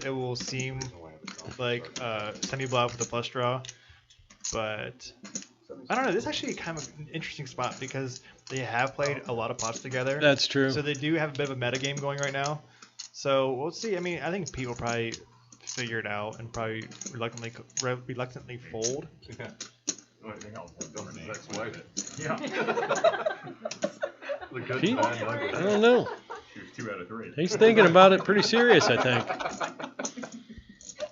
It will seem like semi-bluff with a plus draw, but I don't know. This is actually kind of an interesting spot because they have played a lot of pots together. That's true. So they do have a bit of a meta game going right now. So we'll see. I mean, I think Pete will probably figure it out and probably reluctantly fold. Yeah. Pete? I don't know. 2 out of 3. He's thinking about it pretty serious, I think.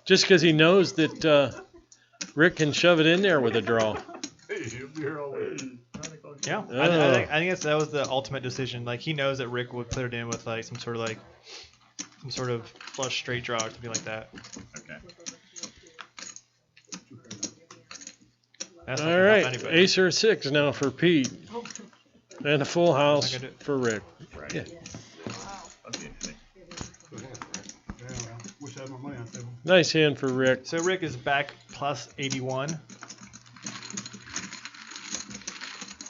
Just because he knows that Rick can shove it in there with a draw. Yeah, I think that was the ultimate decision. Like he knows that Rick would put it in with like some sort of flush straight draw or something like that. Okay. That's All right, ace or 6 now for Pete, and a full house for Rick. Right. Yeah. That'd be interesting. Wish I had my money on the table. Nice hand for Rick. So Rick is back plus 81.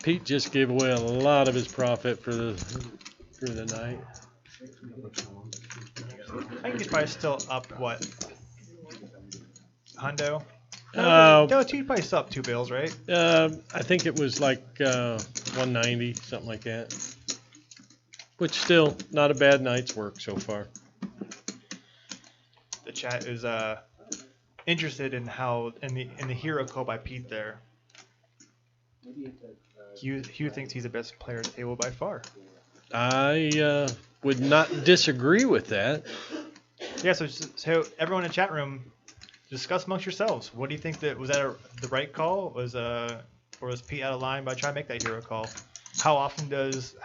Pete just gave away a lot of his profit for the night. I think he's probably still up what? Hundo? No, he's probably still up 2 bills, right? I think it was like 190, something like that. Which still not a bad night's work so far. The chat is interested in how in the hero call by Pete there. Hugh thinks he's the best player at the table by far. I would not disagree with that. Yeah, so everyone in the chat room, discuss amongst yourselves. What do you think was that the right call? Or was Pete out of line by trying to make that hero call? How often does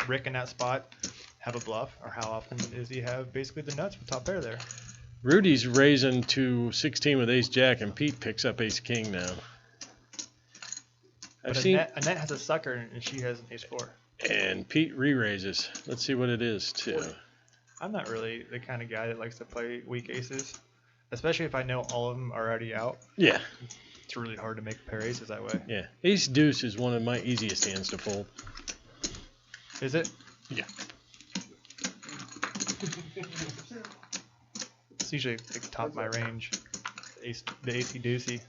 Rick in that spot have a bluff, or how often does he have basically the nuts with top pair there? Rudy's raising to 16 with ace jack, and Pete picks up ace king now. Annette has a sucker and she has an ace 4. And Pete re-raises. Let's see what it is too. I'm not really the kind of guy that likes to play weak aces, especially if I know all of them are already out. Yeah. It's really hard to make pair aces that way. Yeah. Ace deuce is one of my easiest hands to fold. Is it? Yeah. It's usually like top of my range. The acey deucey.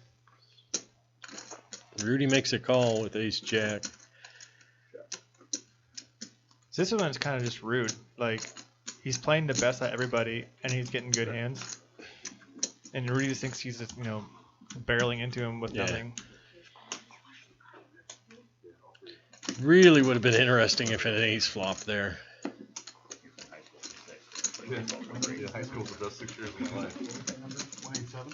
Rudy makes a call with ace jack. So this one's kind of just rude. Like, he's playing the best at everybody, and he's getting good hands. And Rudy just thinks he's just, barreling into him with nothing. Really would have been interesting if an ace flop there. High school's the best 6 years of my life. 187.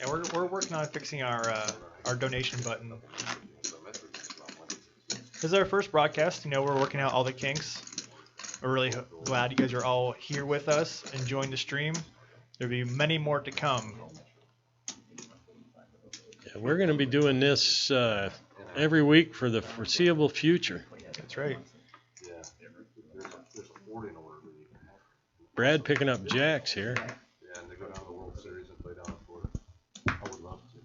And we're working on fixing our donation button. This is our first broadcast. We're working out all the kinks. We're really glad you guys are all here with us, enjoying the stream. There'll be many more to come. Yeah, we're going to be doing this every week for the foreseeable future. That's right. Yeah. There's a 40 in order. Brad picking up jacks here. Yeah, and they go down to the World Series and play down in Florida. I would love to.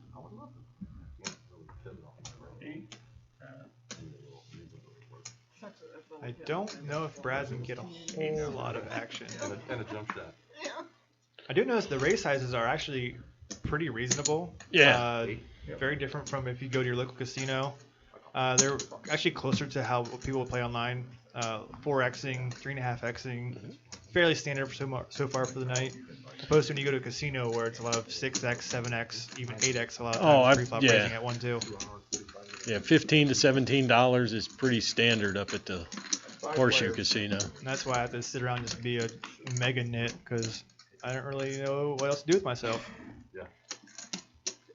I don't know if Brad can get a whole lot of action. And a jump shot. I do notice the raise sizes are actually pretty reasonable. Yeah. Very different from if you go to your local casino. They're actually closer to how people play online. 4xing, 3.5xing, fairly standard so far for the night. Opposed to when you go to a casino where it's a lot of 6x, 7x, even 8x a lot of times pre-flop raising at 1-2. Yeah, $15 to $17 is pretty standard up at the Horseshoe Casino. And that's why I have to sit around and just be a mega nit because I don't really know what else to do with myself.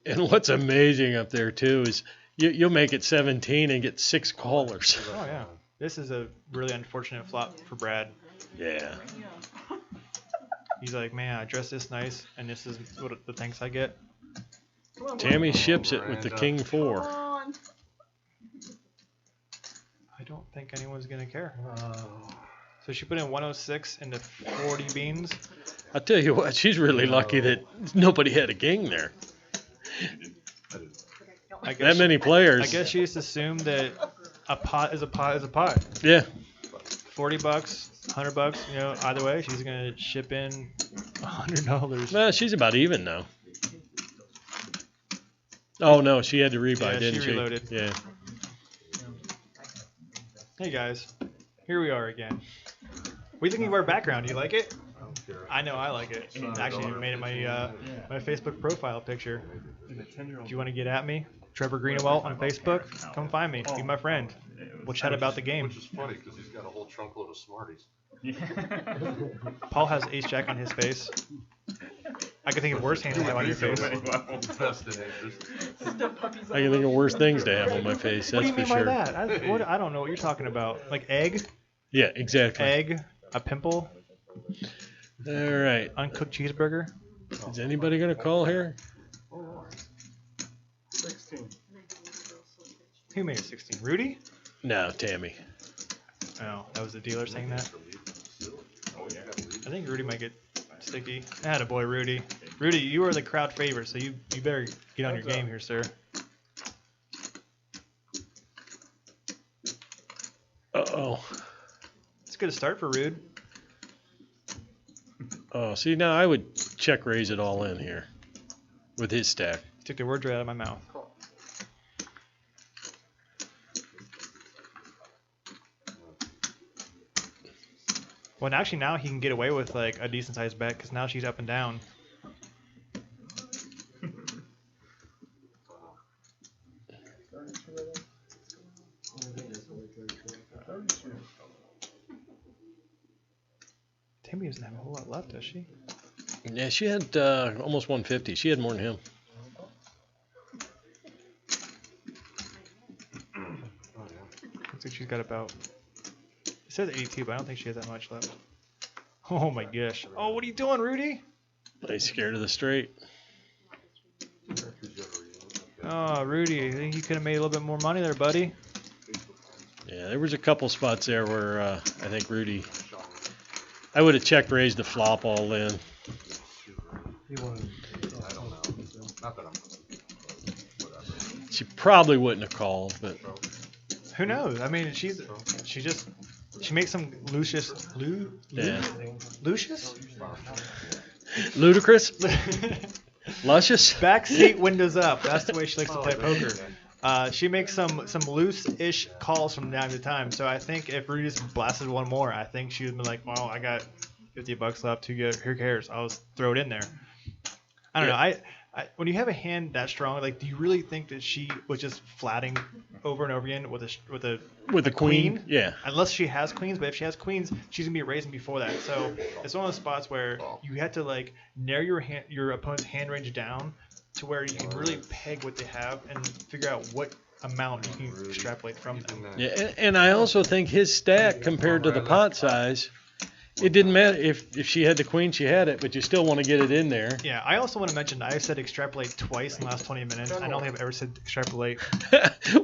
And what's amazing up there too is you'll make it 17 and get 6 callers. Oh yeah, this is a really unfortunate flop for Brad. Yeah. He's like, man, I dressed this nice, and this is what the thanks I get. Tammy ships it with the King 4. I don't think anyone's gonna care. So she put in 106 into 40 beans. I'll tell you what, she's really lucky that nobody had a king there. That many players. I guess she just assumed that a pot is a pot is a pot. Yeah. $40, $100, you know, either way, she's gonna ship in $100. Well, she's about even now. Oh no, she had to rebuy, didn't she? She reloaded. Yeah. Hey guys, here we are again. What do you think of our background? Do you like it? I know I like it. Actually, you made it my my Facebook profile picture. If you want to get at me, Trevor Greenwald on Facebook, come find me. Be my friend. We'll chat about the game. Which is funny because he's got a whole trunkload of Smarties. Paul has ace jack on his face. I can think of worse hands to have on your face. Vested interest. I can think of worse things to have on my face, What that's do you for mean sure. by that? I don't know what you're talking about. Like egg, Yeah, exactly. egg, a pimple, All right. uncooked cheeseburger. Is anybody going to call here? 16. Who made it 16? Rudy? No, Tammy. Oh, that was the dealer saying that. I think Rudy might get sticky. Attaboy, Rudy. Rudy, you are the crowd favorite, so you better get on your game here, sir. Uh-oh. It's a good start for Rude. Oh, see, now I would check raise it all in here with his stack. Took the words right out of my mouth. Well, actually, now he can get away with like a decent sized bet because now she's up and down. Tammy doesn't have a whole lot left, does she? Yeah, she had almost 150. She had more than him. Looks like she's got about. It says 82, but I don't think she has that much left. Oh my gosh! Oh, what are you doing, Rudy? He's scared of the straight. Oh, Rudy, I think you could have made a little bit more money there, buddy. Yeah, there was a couple spots there where I think Rudy. I would have checked raised the flop all in. I don't know. Not that I'm. Whatever. She probably wouldn't have called, but Who knows? I mean, she makes some Lucius yeah, Lucius ludicrous, luscious. backseat windows up. That's the way she likes to play poker. She makes some loose-ish calls from time to time. So I think if Rudy just blasted one more, I think she would be like, "Well, I got $50 left. Who cares? I'll just throw it in there." I don't know. I when you have a hand that strong, like, do you really think that she was just flatting over and over again with a queen? Yeah. Unless she has queens, but if she has queens, she's gonna be raising before that. So it's one of those spots where you have to like narrow your opponent's hand range down to where you can really peg what they have and figure out what amount you can extrapolate from them. Yeah, and I also think his stack compared to the pot size, it didn't matter if she had the queen, she had it, but you still want to get it in there. Yeah, I also want to mention I said extrapolate twice in the last 20 minutes. I don't think I've ever said extrapolate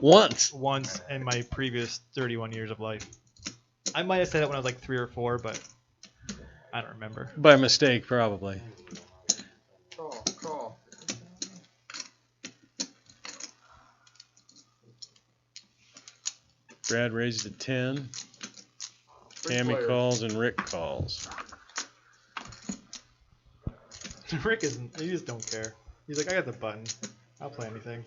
Once. in my previous 31 years of life. I might have said it when I was like 3 or 4, but I don't remember. By mistake, probably. Call. Brad raises to 10. Tammy calls and Rick calls. Rick isn't. He just don't care. He's like, I got the button. I'll play anything.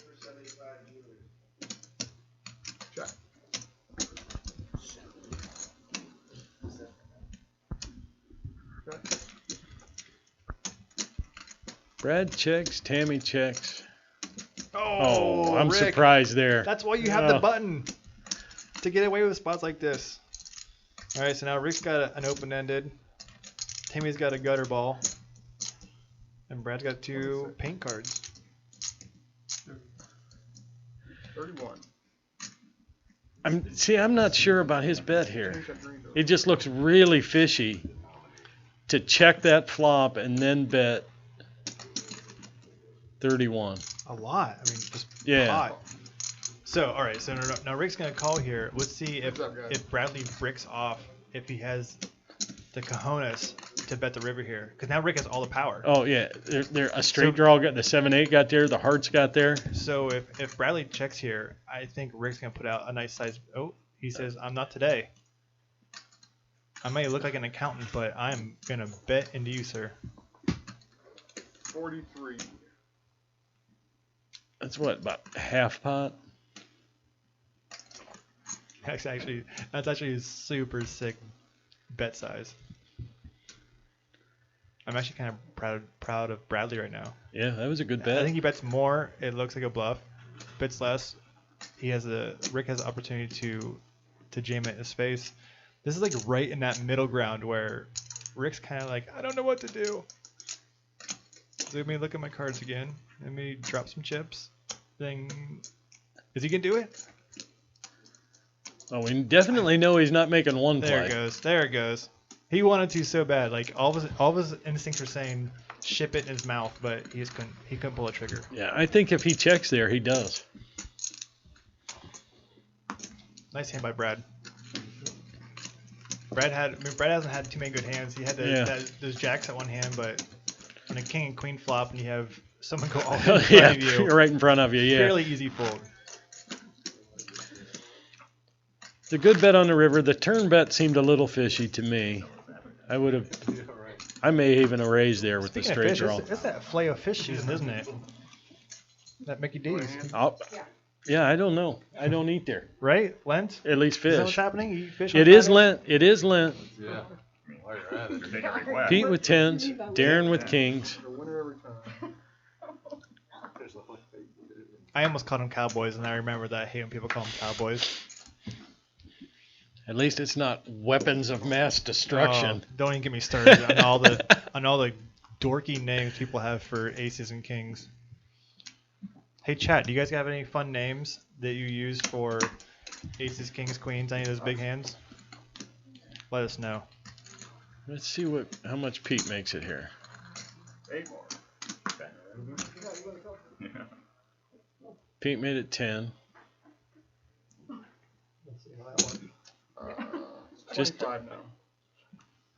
Brad checks, Tammy checks. Oh, I'm Rick. surprised there. That's why you have the button to get away with spots like this. All right, so now Rick's got an open-ended. Tammy's got a gutter ball. And Brad's got 2 paint cards. 31. I'm not sure about his bet here. It just looks really fishy to check that flop and then bet 31. A lot. I mean, just Yeah. pot. So, all right. So now Rick's gonna call here. Let's see if Bradley bricks off, if he has the cojones to bet the river here, because now Rick has all the power. Oh yeah, there a straight draw got the 7-8 got there, the hearts got there. So if Bradley checks here, I think Rick's gonna put out a nice size. Oh, he says I'm not today. I may look like an accountant, but I'm gonna bet into you, sir. 43. That's what, about half pot. That's actually a super sick bet size. I'm actually kind of proud of Bradley right now. Yeah, that was a good I bet. think he bets more. It looks like a bluff. Bets less. Rick has the opportunity to jam it in his face. This is like right in that middle ground where Rick's kind of like, I don't know what to do. So let me look at my cards again. Let me drop some chips. Then, is he gonna do it? Oh, we definitely know he's not making one There play. it goes. There it goes. He wanted to so bad. Like all of his instincts were saying ship it in his mouth, but he couldn't pull a trigger. Yeah, I think if he checks there, he does. Nice hand by Brad. Brad hasn't had too many good hands. He had those jacks at one hand, but on a king and queen flop, and you have someone go all in front Yeah, of you, right in front of you. Yeah. fairly easy fold. It's a good bet on the river. The turn bet seemed a little fishy to me. I may even raise there with Speaking the of straight fish, draw. it's that flay of fish season, isn't it? That Mickey D's, Yeah, I don't know. I don't eat there. right? Lent? At least Is that what's fish. happening? You eat fish on It is Friday? Lent. It is Lent. Yeah. While you're at it. Pete with tens, Darren with kings. The winner every time. I almost called them cowboys, and I remember that I hate when people call them cowboys. At least it's not weapons of mass destruction. Oh, don't even get me started on all the dorky names people have for aces and kings. Hey chat, do you guys have any fun names that you use for aces, kings, queens, any of those big hands? Let us know. Let's see how much Pete makes it here. 8 more. Pete made it 10. Just 25 now.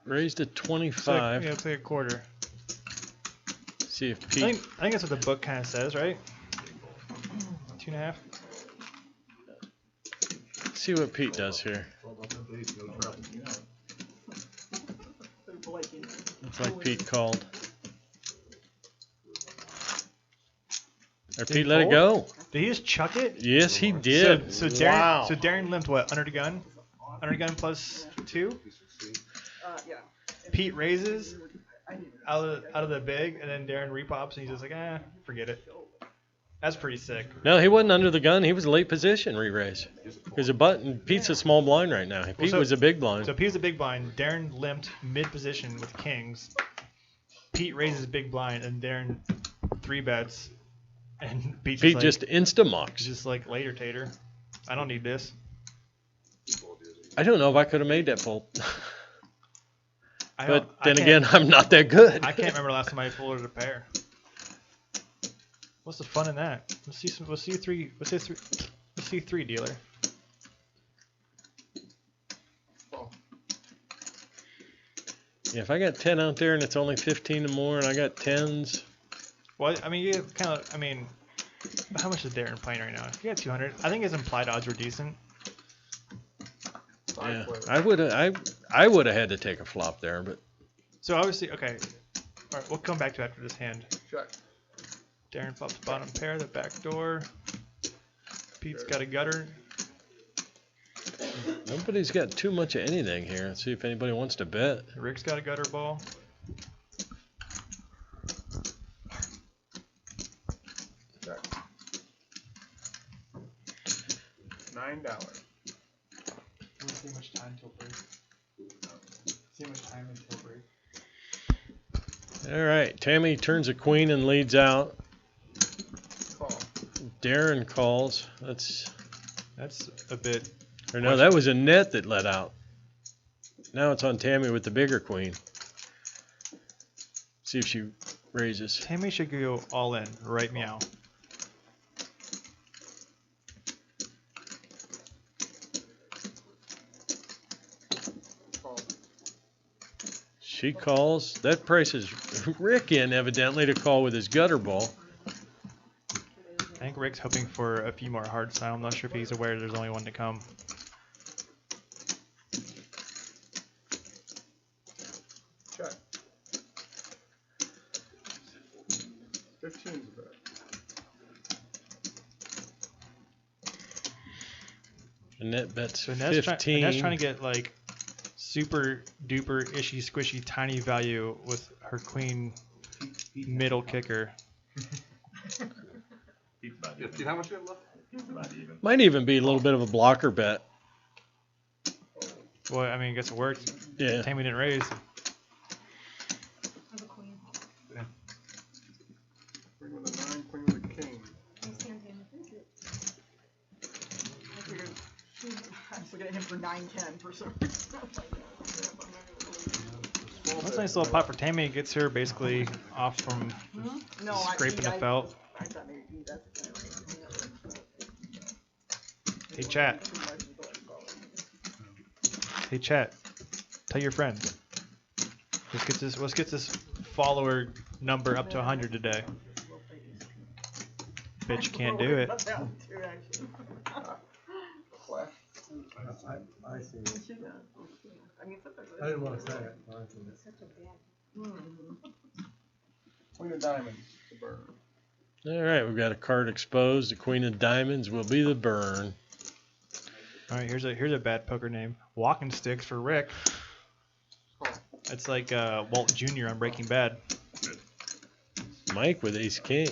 raised to It's like, 25. it's like a quarter. See if I Pete. think that's what the book kind of says, right? 2.5. See what Pete does here. Looks like Pete called. Or Pete let it go. Did he just chuck it? Yes, he did. So Darren limped what? Under the gun? Under the gun plus 2? Pete raises out of the big, and then Darren repops, and he's just like, forget it. That's pretty sick. No, he wasn't under the gun. He was late position re-raise. Because Pete's a small blind right now. Pete was a big blind. So Pete's a big blind. Darren limped mid position with kings. Pete raises big blind, and Darren 3-bets. And Pete just insta-mucks. Just like later, Tater. I don't need this. I don't know if I could have made that fold. I But don't- then I again, can't- I'm not that good. I can't remember the last time I folded a pair. What's the fun in that? Let's see three, dealer. Yeah, if I got 10 out there and it's only 15 or more, and I got 10s. Well, I mean, you kind of. I mean, how much is Darren playing right now? He got 200. I think his implied odds were decent. Yeah, I would have had to take a flop there, but So obviously, okay. All right, we'll come back to after this hand. Check. Darren flops bottom pair, the back door. Pete's got a gutter. nobody's got too much of anything here. Let's see if anybody wants to bet. Rick's got a gutter ball. $9. We'll see how much time till break. See how much time until break. All right, Tammy turns a queen and leads out. Call. Darren calls. That's a bit. or no, that was a net that let out. Now it's on Tammy with the bigger queen. See if she raises. Tammy should go all in, right meow. Call. She calls. That prices Rick in evidently to call with his gutter ball. I think Rick's hoping for a few more hard style. I'm not sure if he's aware there's only one to come. Check. 15's a bet. Annette bets So 15. Annette's trying to get like super duper ishy squishy tiny value with her queen middle kicker. 15, how much you have left? Might even be a little bit of a blocker bet. Well, I mean, I guess it worked. Yeah. Tammy didn't raise. Queen with a 9, queen with a king. I'm just looking at him for 9-10 for some reason. That's a nice little pot for Tammy. It gets her basically off from No, scraping the felt. I thought maybe that's the kind of Hey chat. Hey chat. Tell your friends. Let's get this follower number up to 100 today. Bitch can't do it. I see. I mean, I didn't want to say it. Queen of diamonds, the burn. All right, we've got a card exposed. The Queen of Diamonds will be the burn. All right, here's a bad poker name. Walking sticks for Rick. It's like Walt Jr. on Breaking Bad. Mike with Ace King.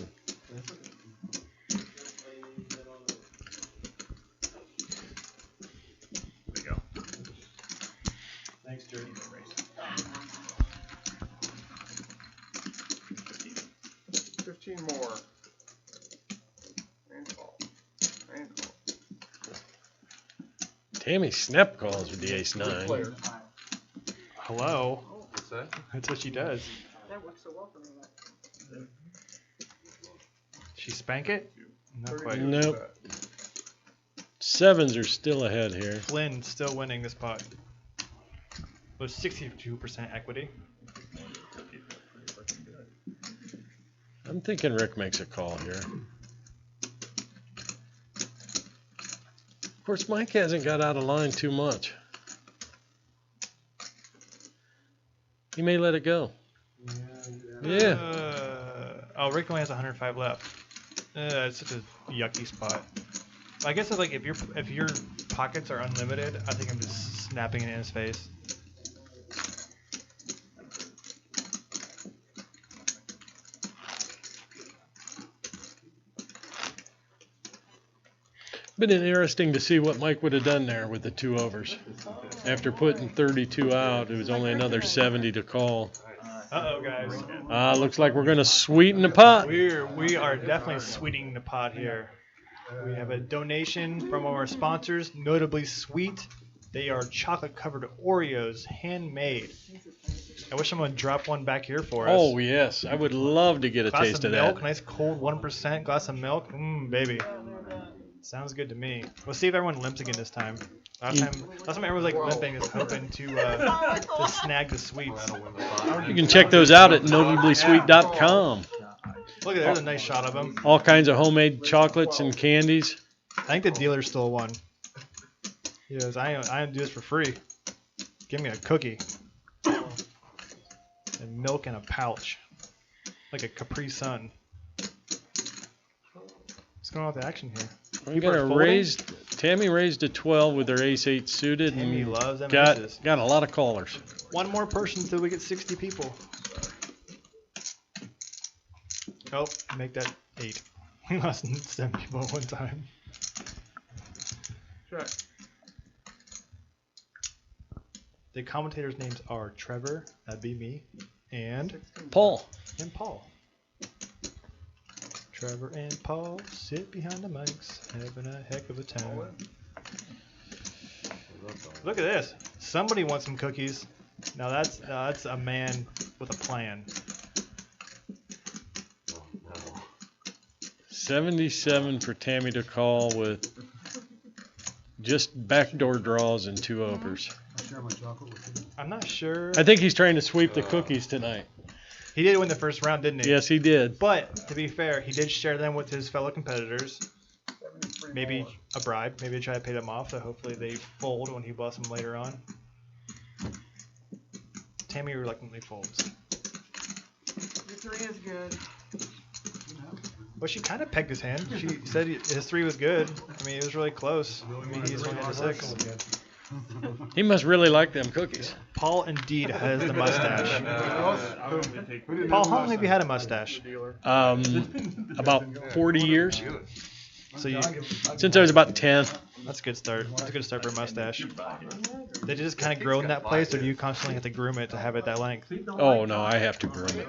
There you go. Thanks, Dirty. 15 more. And call. And call. Tammy snap calls with the Ace Good 9. player. Hello. What's that? That's what she does. That works so well for me. She spank it? Not 32 quite. is a Nope. bet. Sevens are still ahead here. Flynn still winning this pot. With 62% equity. I'm thinking Rick makes a call here. Of course, Mike hasn't got out of line too much. He may let it go. Yeah. Oh, Rick only has 105 left. It's such a yucky spot. I guess it's like if your pockets are unlimited, I think I'm just snapping it in his face. Been interesting to see what Mike would have done there with the 2 overs. After putting 32 out, it was only another 70 to call. Uh-oh, guys. Looks like we're going to sweeten the pot. We are definitely sweetening the pot here. We have a donation from one of our sponsors, notably Sweet. They are chocolate-covered Oreos, handmade. I wish someone would drop one back here for us. Oh, yes. I would love to get a Glass taste of of milk, that. nice cold 1% glass of milk. Baby. Sounds good to me. We'll see if everyone limps again this time. Last time everyone was like limping, just hoping to snag the sweets. You can check those out at notablysweet.com. Look at there's a nice shot of them. All kinds of homemade chocolates and candies. I think the dealer stole one. He goes, I don't do this for free. Give me a cookie. And milk in a pouch. Like a Capri Sun. What's going on with the action here? We People got are a folding? raised. Tammy raised a 12 with her ace 8 suited Tammy and loves them got aces. a lot of callers. One more person until we get 60 people. Oh, make that 8. We lost 7 people at one time. Check. The commentators' names are Trevor, that'd be me, and 16. Paul. Paul. Trevor and Paul sit behind the mics, having a heck of a time. Look at this. Somebody wants some cookies. Now that's a man with a plan. 77 for Tammy to call with just backdoor draws and 2 overs. Share my chocolate with you. I'm not sure. I think he's trying to sweep the cookies tonight. He did win the first round, didn't he? Yes, he did. But to be fair, he did share them with his fellow competitors. 73 Maybe more. a bribe. Maybe try to pay them off. So hopefully they fold when he busts them later on. Tammy reluctantly folds. Your 3 is good. Well, she kind of pegged his hand. She said his 3 was good. I mean, it was really close. I mean, he's only at a 6. He must really like them cookies. Paul indeed has the mustache. We didn't Paul, have how a long have you had a mustache? About 40 years. So you, Since I was about 10. that's a good start. That's a good start for a mustache. Did it just kind of grow in that place, or do you constantly have to groom it to have it that length? Oh, no, I have to groom it.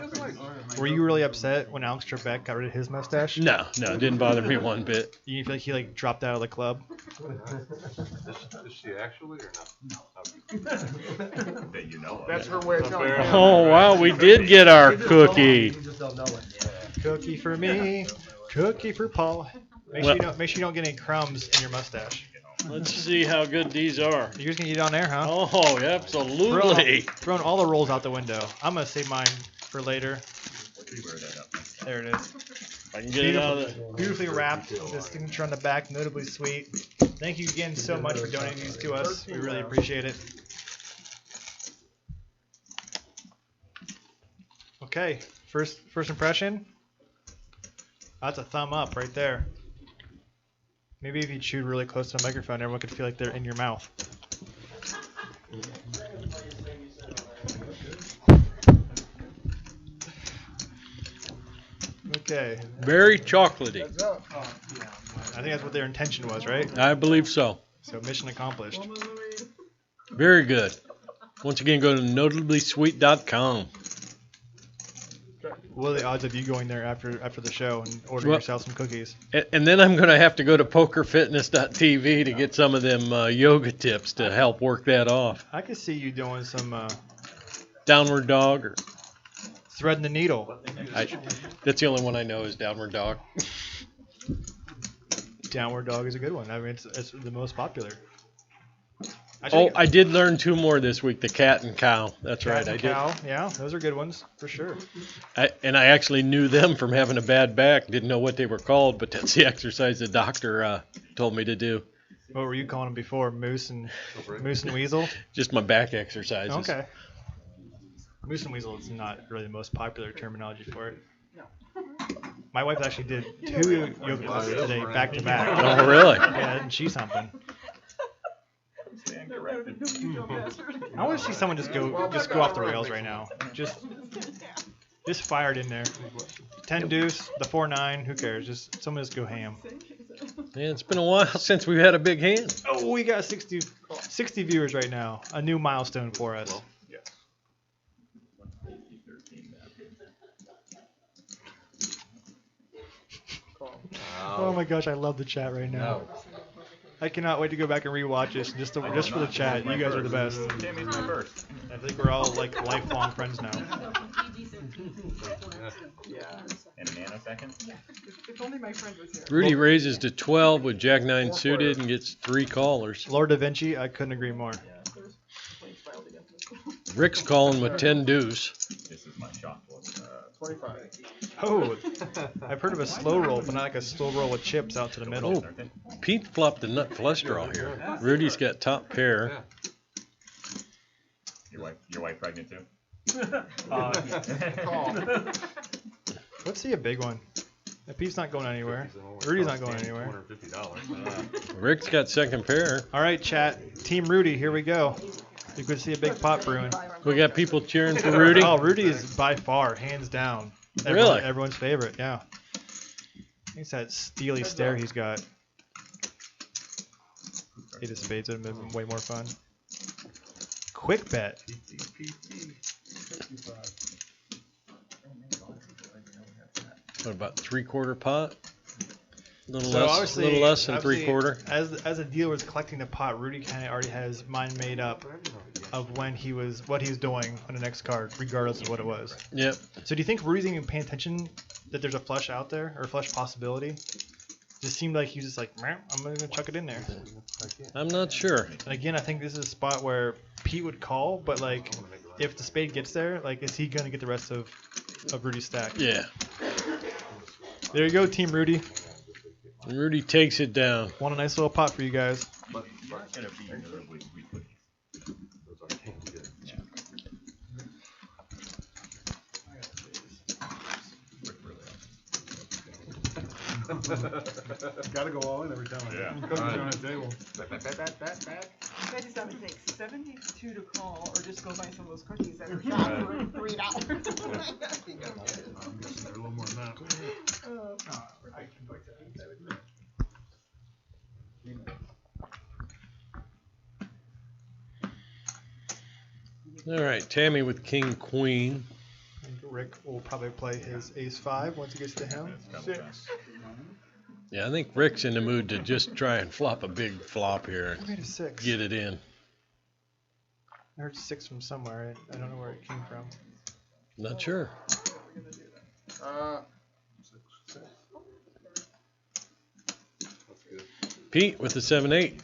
Were you really upset when Alex Trebek got rid of his mustache? No, it didn't bother me one bit. You feel like he dropped out of the club? Is she actually or not? That you know of. That's her way of telling you. Oh, wow, we did get our cookie. Cookie for me, cookie for Paul. Make sure you don't get any crumbs in your mustache. Let's see how good these are. You're just gonna eat it on air, huh? Oh, absolutely. Throwing all the rolls out the window. I'm gonna save mine for later. There it is. I can get it out of the... Beautifully wrapped with the signature on the back, notably sweet. Thank you again so much for donating these to us. We really appreciate it. Okay, first impression. That's a thumb up right there. Maybe if you chewed really close to the microphone, everyone could feel like they're in your mouth. Okay, Very chocolatey. Heads up. I think that's what their intention was, right? I believe so. So mission accomplished. Very good. Once again, go to notablysweet.com. What are the odds of you going there after the show and ordering Well- yourself some cookies? And then I'm going to have to go to pokerfitness.tv to get some of them yoga tips to help work that off. I could see you doing some Downward dog, or threading the needle. that's the only one I know is downward dog. Downward dog is a good one. I mean, it's the most popular. Oh, I did learn 2 more this week, the cat and cow. That's right, I did. Cow. Yeah, those are good ones for sure. I actually knew them from having a bad back. Didn't know what they were called, but that's the exercise the doctor told me to do. What were you calling them before? Moose and weasel? Just my back exercises. Okay. Moose and weasel is not really the most popular terminology for it. My wife actually did 2 yoga classes today, back to back. Oh, really? Yeah, isn't she something? I want to see someone just go off the rails right now. Just fire it in there. 10 deuce, the 4-9, who cares? Just someone just go ham. Yeah, it's been a while since we've had a big hand. Oh, we got 60 viewers right now. A new milestone for us. Oh my gosh, I love the chat right now. I cannot wait to go back and rewatch this just for the chat. You guys are the best. Tammy's my first. I think we're all like lifelong friends now. In a nanosecond. If only my friend was here. Rudy raises to 12 with Jack 9 suited and gets 3 callers. Lord Da Vinci, I couldn't agree more. Rick's calling with 10 deuce. This is my shot list. 25. Oh, I've heard of a slow roll, but not like a slow roll with chips out to the middle. Oh, Pete flopped the nut flush draw here. Rudy's got top pair. Your wife pregnant too? Call. Let's see a big one. If Pete's not going anywhere. Rudy's not going anywhere. $250. Rick's got second pair. All right, chat. Team Rudy, here we go. You could see a big pot brewing. We got people cheering for Rudy. Oh, Rudy is by far, hands down. Really? Everyone's favorite, yeah. It's that steely stare he's got. Ace of spades would have been way more fun. Quick bet. What about 3/4 pot? So obviously, little less than obviously, 3/4. As a dealer was collecting the pot, Rudy kind of already has his mind made up of what he was doing on the next card, regardless of what it was. Yep. So do you think Rudy's even paying attention that there's a flush out there or a flush possibility? Just seemed like he was just like, "Meh, I'm gonna chuck it in there." I'm not sure. And again, I think this is a spot where Pete would call, but like, if the spade gets there, like, is he gonna get the rest of Rudy's stack? Yeah. There you go, Team Rudy. Rudy takes it down. Want a nice little pot for you guys. Gonna be incredibly sweet cookies. Gotta go all in every time. Yeah. Cookies on the table. 57 takes 72 to call, or just go buy some of those cookies that are shot for $3. I'm guessing they're a little more than that. All right, Tammy with king queen. Rick will probably play his ace-5 once he gets to him. Yeah, I think Rick's in the mood to just try and flop a big flop here I made a 6. and get it in. I heard 6 from somewhere. I don't know where it came from. Not sure. Pete with the 7-8.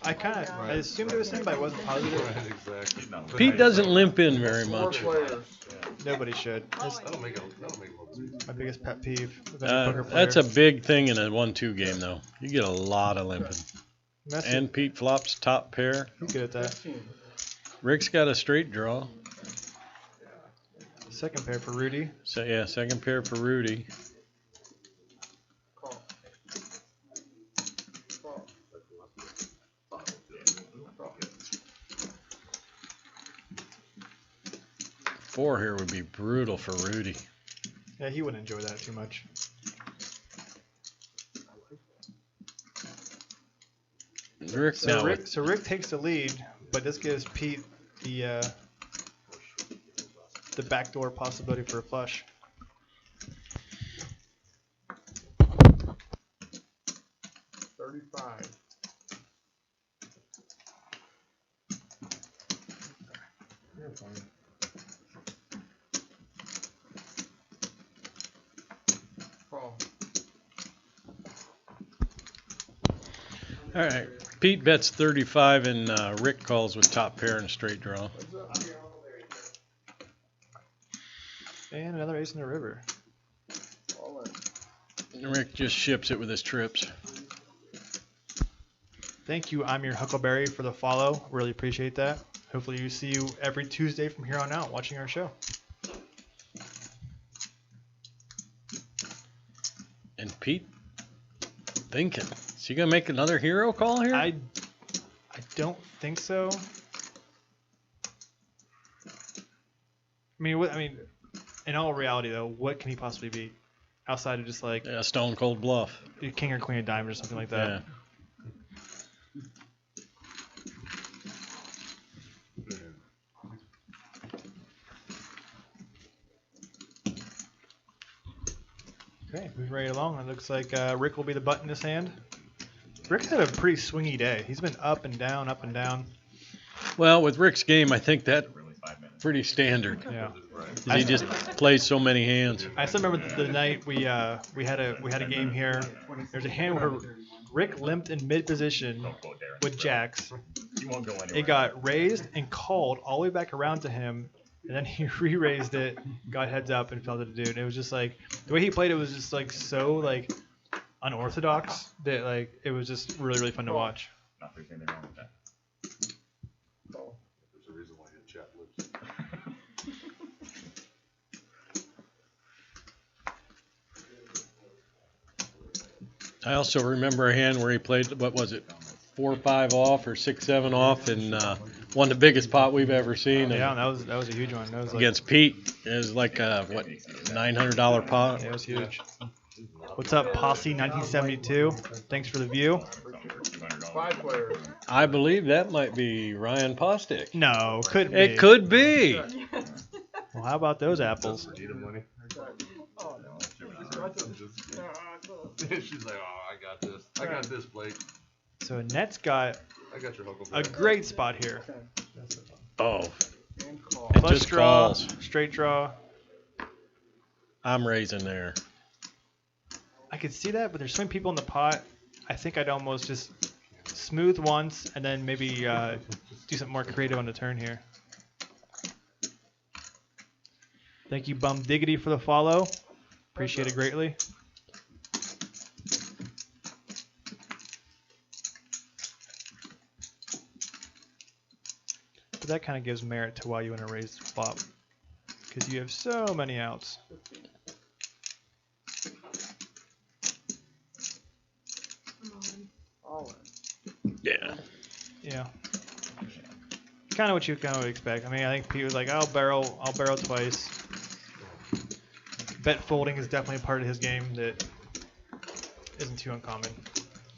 I assumed it was him, but I wasn't positive. Right, exactly. Pete doesn't limp in very much. Nobody should. That's That'll make it. my biggest pet peeve with any poker player. That's a big thing in a 1-2 game, though. You get a lot of limping. Messy. And Pete flops top pair. He's good at that. Rick's got a straight draw. Second pair for Rudy. So yeah, second pair for Rudy. Four here would be brutal for Rudy. Yeah, he wouldn't enjoy that too much. Rick now. So Rick takes the lead, but this gives Pete the backdoor possibility for a flush. All right, Pete bets 35 and Rick calls with top pair and a straight draw. And another ace in the river. And Rick just ships it with his trips. Thank you, I'm your Huckleberry, for the follow. Really appreciate that. Hopefully you see you every Tuesday from here on out watching our show. And Pete thinking, is he gonna make another hero call here? I don't think so. I mean, in all reality though, what can he possibly be outside of just like Yeah, stone cold bluff. king or queen of diamonds or something like that? Yeah. Okay, moving right along. It looks like Rick will be the butt in his hand. Rick's had a pretty swingy day. He's been up and down, up and down. Well, with Rick's game, I think that's Really 5 minutes. pretty standard. Yeah. 'Cause he just plays so many hands. I still remember the night we had a game here. There's a hand where Rick limped in mid position Don't go there. with jacks. You won't go anywhere. It got raised and called all the way back around to him, and then he re-raised it, got heads up, and fell to the dude. It was just like the way he played it was just like so like unorthodox that like it was just really fun to watch. Not there's anything wrong with that. There's a reason why you chat lips. I also remember a hand where he played, what was it, 4-5 off or 6-7 off, and won the biggest pot we've ever seen. And Yeah, that was a huge one. That was like, against Pete, it was like a what, $900 pot. yeah, it was huge. What's up, Posse 1972? Thanks for the view. Something for $200. 5 players. I believe that might be Ryan Postic. No, couldn't be. It could be. Well, how about those apples? Need money. Oh, no. She's like, oh, I got this. I got this, Blake. So Net's got I got your a Huckleberry. great spot here. Oh, And call. It Flush just draw, calls. straight draw. I'm raising there. I could see that, but there's so many people in the pot. I think I'd almost just smooth once and then maybe do something more creative on the turn here. Thank you, Bum Diggity, for the follow. Appreciate it greatly. But that kind of gives merit to why you want to raise the flop, because you have so many outs. All in. Yeah. Yeah. Kind of what you kind of expect. I mean, I think Pete was like, I'll barrel twice. Bet folding is definitely a part of his game that isn't too uncommon.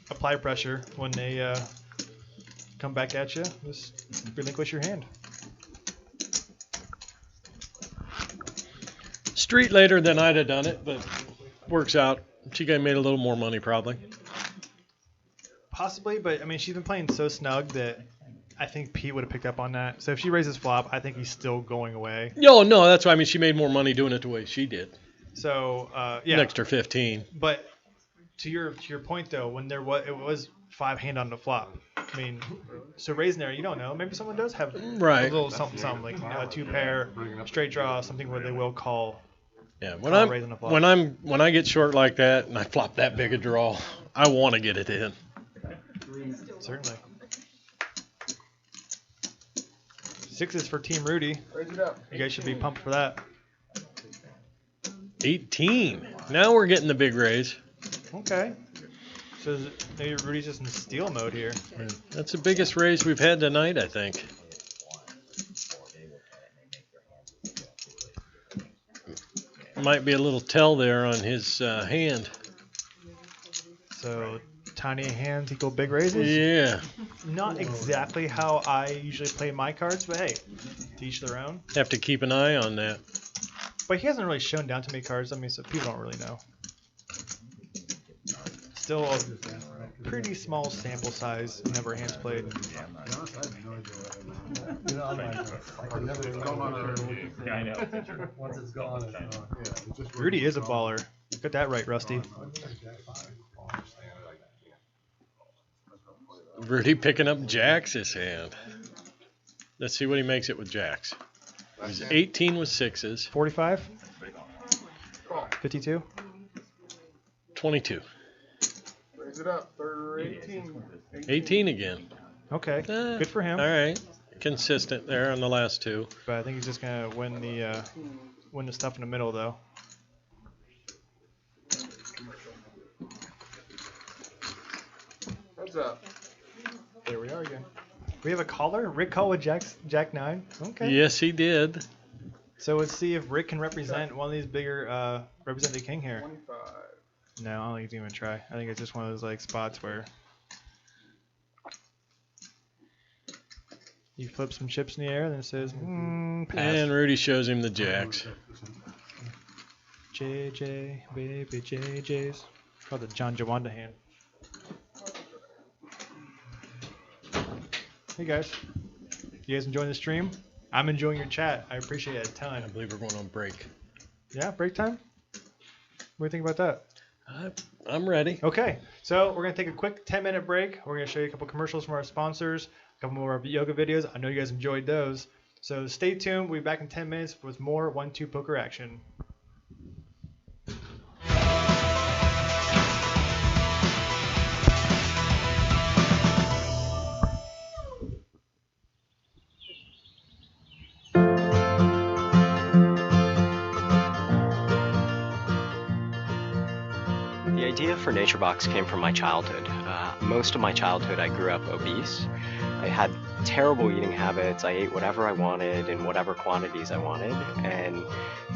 Apply pressure when they come back at you. Just relinquish your hand. Street later than I'd have done it, but works out. She got made a little more money probably. Possibly, but I mean, she's been playing so snug that I think Pete would have picked up on that. So if she raises flop, I think he's still going away. No, that's why I mean she made more money doing it the way she did. So yeah. An extra 15. But to your point though, when it was 5 hand on the flop. I mean, so raising there, you don't know. Maybe someone does have Right. a little something, like a 2 pair, straight draw, something where they will call. Yeah, Call raising the flop. when I get short like that and I flop that big a draw, I want to get it in. Certainly. 6s for Team Rudy. Raise it up. You guys should be pumped for that. 18. Now we're getting the big raise. Okay. So maybe Rudy's just in steal mode here. That's the biggest raise we've had tonight, I think. Might be a little tell there on his hand. So tiny hands equal big raises? Yeah. Not exactly how I usually play my cards, but hey, to each their own. Have to keep an eye on that. But he hasn't really shown down too many cards. I mean, so people don't really know. Still a pretty small sample size, number of hands played. Yeah, I know. Once it's gone, it's gone. Rudy is a baller. Got that right, Rusty. Rudy picking up jacks his hand. Let's see what he makes it with jacks. He's 18 with 6s. 45? 52? 22. Raise it up. 18. 18 again. Okay, good for him. All right. Consistent there on the last two. But I think he's just gonna win the stuff in the middle, though. Heads up. There we are again. We have a caller. Rick called with Jack 9. Okay. Yes, he did. So let's see if Rick can represent one of these bigger, represent the king here. 25. No, I don't think he's even gonna try. I think it's just one of those like spots where you flip some chips in the air, then it says, pass. And Rudy shows him the jacks. JJ, baby JJ's. Called the John Jawanda hand. Hey guys, you guys enjoying the stream? I'm enjoying your chat. I appreciate it a ton. I believe we're going on break. Yeah, break time? What do you think about that? I'm ready. Okay, so we're going to take a quick 10-minute break. We're going to show you a couple commercials from our sponsors, a couple more yoga videos. I know you guys enjoyed those. So stay tuned. We'll be back in 10 minutes with more 1-2 poker action. The idea for NatureBox came from my childhood. Most of my childhood I grew up obese. I had terrible eating habits. I ate whatever I wanted in whatever quantities I wanted. And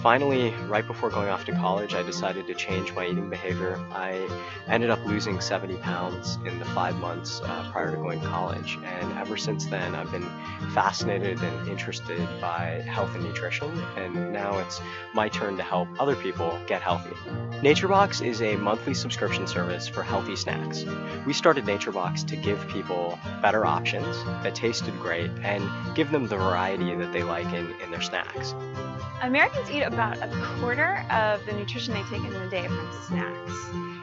finally, right before going off to college, I decided to change my eating behavior. I ended up losing 70 pounds in the 5 months prior to going to college. And ever since then, I've been fascinated and interested by health and nutrition. And now it's my turn to help other people get healthy. NatureBox is a monthly subscription service for healthy snacks. We started NatureBox to give people better options that tasted great and give them the variety that they like in their snacks. Americans eat about a quarter of the nutrition they take in a day from snacks.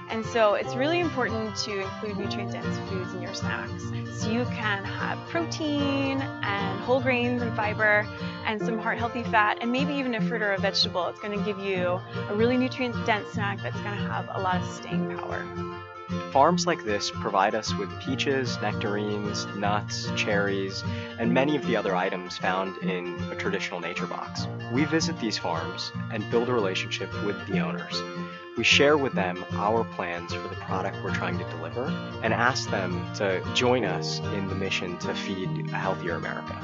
And so it's really important to include nutrient-dense foods in your snacks. So you can have protein and whole grains and fiber and some heart-healthy fat and maybe even a fruit or a vegetable. It's going to give you a really nutrient-dense snack that's going to have a lot of staying power. Farms like this provide us with peaches, nectarines, nuts, cherries, and many of the other items found in a traditional nature box. We visit these farms and build a relationship with the owners. We share with them our plans for the product we're trying to deliver and ask them to join us in the mission to feed a healthier America.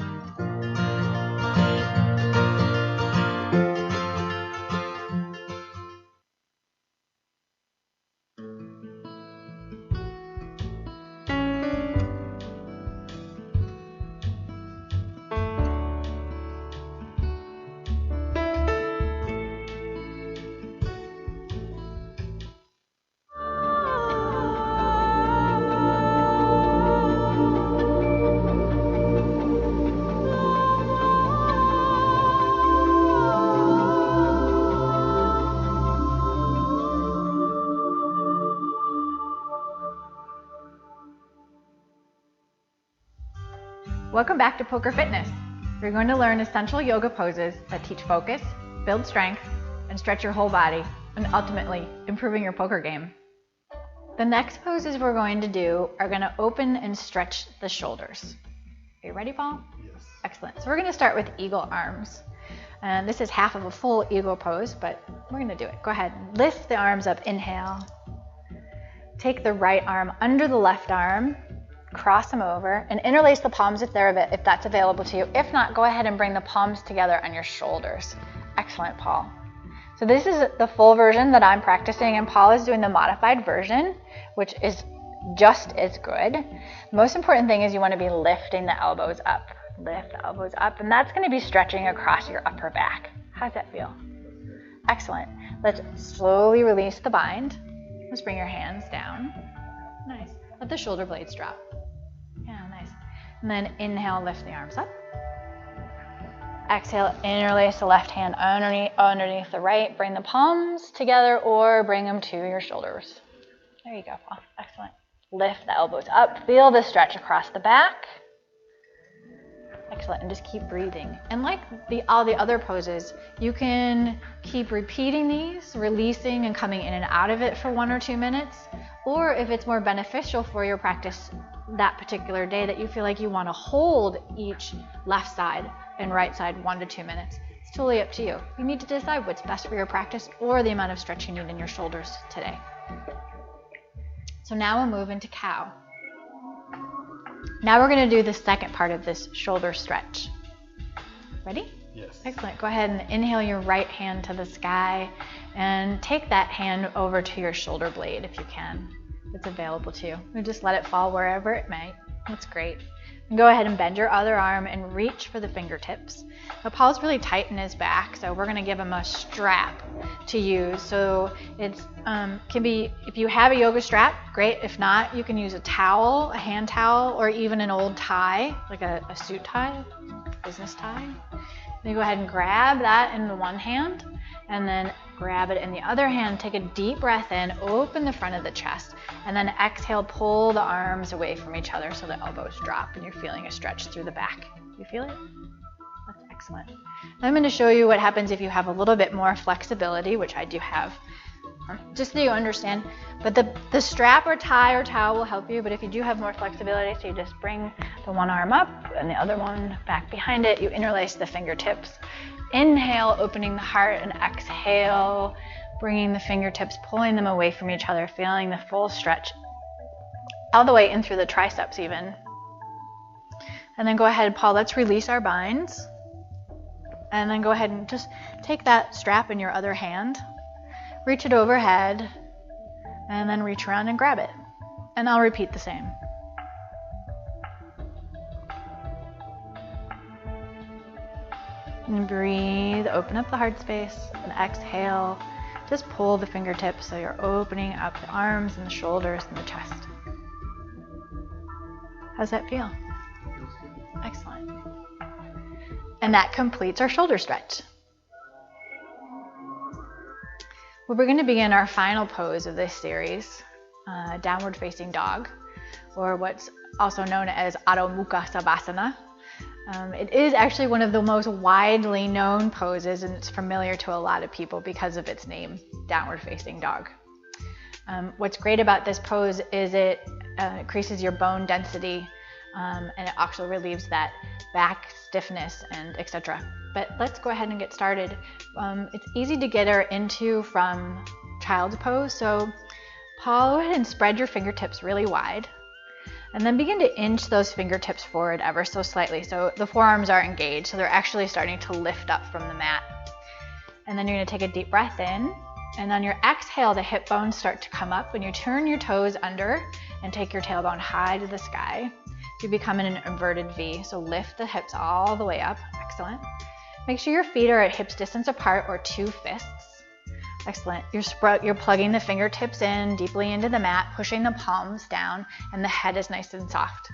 Welcome back to Poker Fitness. You're going to learn essential yoga poses that teach focus, build strength, and stretch your whole body, and ultimately improving your poker game. The next poses we're going to do are going to open and stretch the shoulders. Are you ready, Paul? Yes. Excellent. So we're going to start with eagle arms. And this is half of a full eagle pose, but we're going to do it. Go ahead. Lift the arms up. Inhale. Take the right arm under the left arm. Cross them over and interlace the palms if that's available to you. If not, go ahead and bring the palms together on your shoulders. Excellent, Paul. So this is the full version that I'm practicing, and Paul is doing the modified version, which is just as good. The most important thing is you want to be lifting the elbows up. Lift the elbows up, and that's going to be stretching across your upper back. How does that feel? Excellent. Let's slowly release the bind. Let's bring your hands down. Nice. Let the shoulder blades drop. Yeah, nice. And then inhale, lift the arms up. Exhale, interlace the left hand underneath the right. Bring the palms together or bring them to your shoulders. There you go, Paul. Excellent. Lift the elbows up. Feel the stretch across the back. Excellent. And just keep breathing. And like all the other poses, you can keep repeating these, releasing and coming in and out of it for 1 or 2 minutes. Or if it's more beneficial for your practice that particular day that you feel like you want to hold each left side and right side 1 to 2 minutes, it's totally up to you. You need to decide what's best for your practice or the amount of stretch you need in your shoulders today. So now we'll move into cow. Now we're going to do the second part of this shoulder stretch. Ready? Yes. Excellent. Go ahead and inhale your right hand to the sky and take that hand over to your shoulder blade if you can. It's available to you. And just let it fall wherever it may. That's great. And go ahead and bend your other arm and reach for the fingertips. Now Paul's really tight in his back, so we're going to give him a strap to use. So it's can be, if you have a yoga strap, great. If not, you can use a towel, a hand towel, or even an old tie, like a suit tie, business tie. Then you go ahead and grab that in the one hand, and then grab it in the other hand. Take a deep breath in, open the front of the chest, and then exhale, pull the arms away from each other so the elbows drop and you're feeling a stretch through the back. You feel it? That's excellent. Now I'm going to show you what happens if you have a little bit more flexibility, which I do have, just so you understand. But the strap or tie or towel will help you, but if you do have more flexibility, so you just bring the one arm up and the other one back behind it, you interlace the fingertips. Inhale, opening the heart, and exhale, bringing the fingertips, pulling them away from each other, feeling the full stretch all the way in through the triceps even. And then go ahead, Paul, let's release our binds. And then go ahead and just take that strap in your other hand, reach it overhead, and then reach around and grab it. And I'll repeat the same. And breathe, open up the heart space, and exhale. Just pull the fingertips so you're opening up the arms and the shoulders and the chest. How's that feel? Excellent. And that completes our shoulder stretch. Well, we're going to begin our final pose of this series, downward facing dog, or what's also known as Adho Mukha Savasana. It is actually one of the most widely known poses, and it's familiar to a lot of people because of its name, downward facing dog. What's great about this pose is it increases your bone density, and it also relieves that back stiffness and etc. But let's go ahead and get started. It's easy to get her into from child's pose. So Paul, go ahead and spread your fingertips really wide. And then begin to inch those fingertips forward ever so slightly. So the forearms are engaged, so they're actually starting to lift up from the mat. And then you're gonna take a deep breath in. And on your exhale, the hip bones start to come up. When you turn your toes under and take your tailbone high to the sky, you become in an inverted V. So lift the hips all the way up. Excellent. Make sure your feet are at hips distance apart or 2 fists. Excellent. You're plugging the fingertips in deeply into the mat, pushing the palms down, and the head is nice and soft.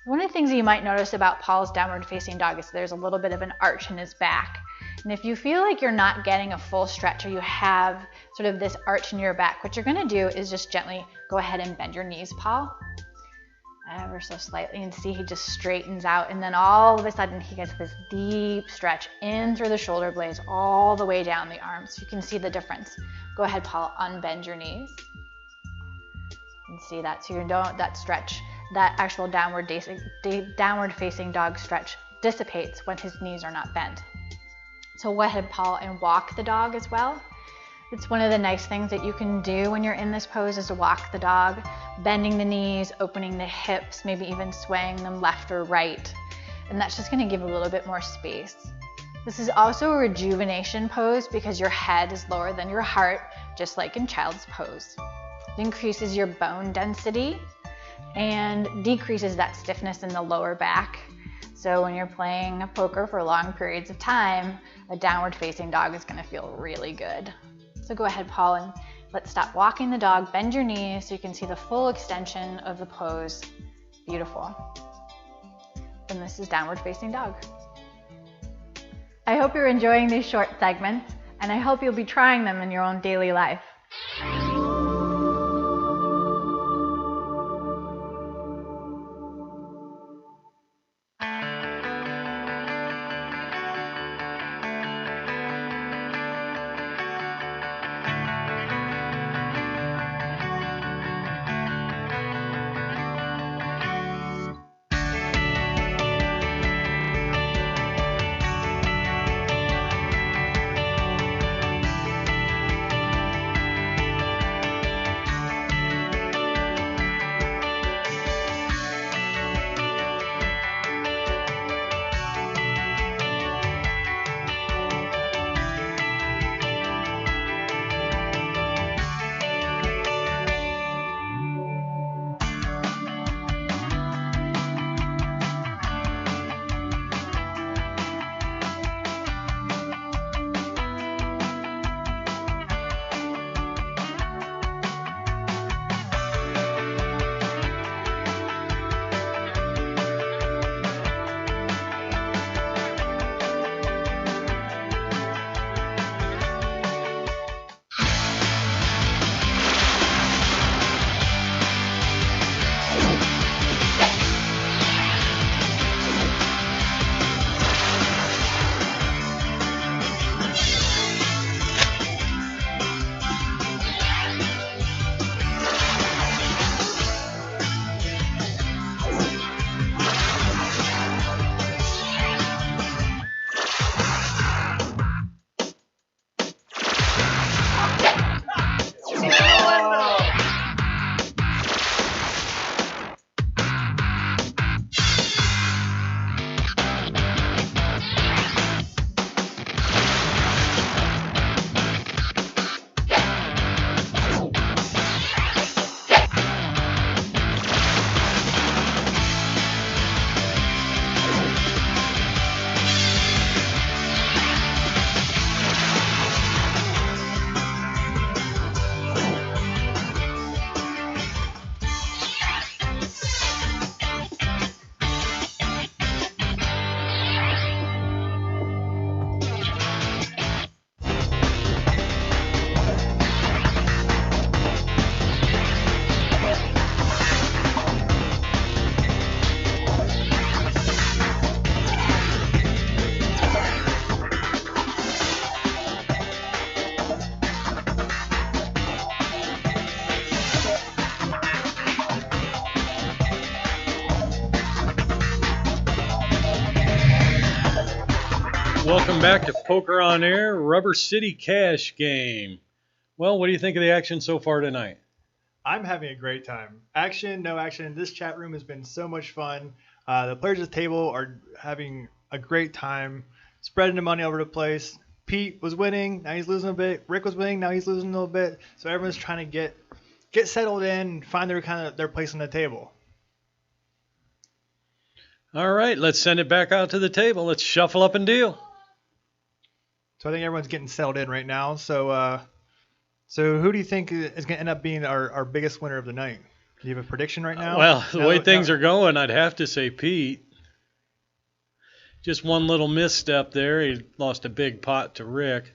One of the things that you might notice about Paul's downward facing dog is there's a little bit of an arch in his back. And if you feel like you're not getting a full stretch or you have sort of this arch in your back, what you're going to do is just gently go ahead and bend your knees, Paul. Ever so slightly, and see he just straightens out, and then all of a sudden he gets this deep stretch in through the shoulder blades all the way down the arms. You can see the difference. Go ahead, Paul, unbend your knees and see that. So you don't, that stretch, that actual downward facing dog stretch dissipates when his knees are not bent. So go ahead, Paul, and walk the dog as well. It's one of the nice things that you can do when you're in this pose is to walk the dog, bending the knees, opening the hips, maybe even swaying them left or right. And that's just going to give a little bit more space. This is also a rejuvenation pose because your head is lower than your heart, just like in child's pose. It increases your bone density and decreases that stiffness in the lower back. So when you're playing poker for long periods of time, a downward facing dog is going to feel really good. So go ahead, Paul, and let's stop walking the dog. Bend your knees so you can see the full extension of the pose. Beautiful. And this is downward facing dog. I hope you're enjoying these short segments, and I hope you'll be trying them in your own daily life. Welcome back to Poker on Air, Rubber City Cash game. Well, what do you think of the action so far tonight? I'm having a great time. Action, no action. This chat room has been so much fun. The players at the table are having a great time, spreading the money over the place. Pete was winning, now he's losing a bit. Rick was winning, now he's losing a little bit. So everyone's trying to get settled in and find their place on the table. All right, let's send it back out to the table. Let's shuffle up and deal. So I think everyone's getting settled in right now. So who do you think is going to end up being our biggest winner of the night? Do you have a prediction right now? Well, the way things are going, I'd have to say Pete. Just one little misstep there. He lost a big pot to Rick.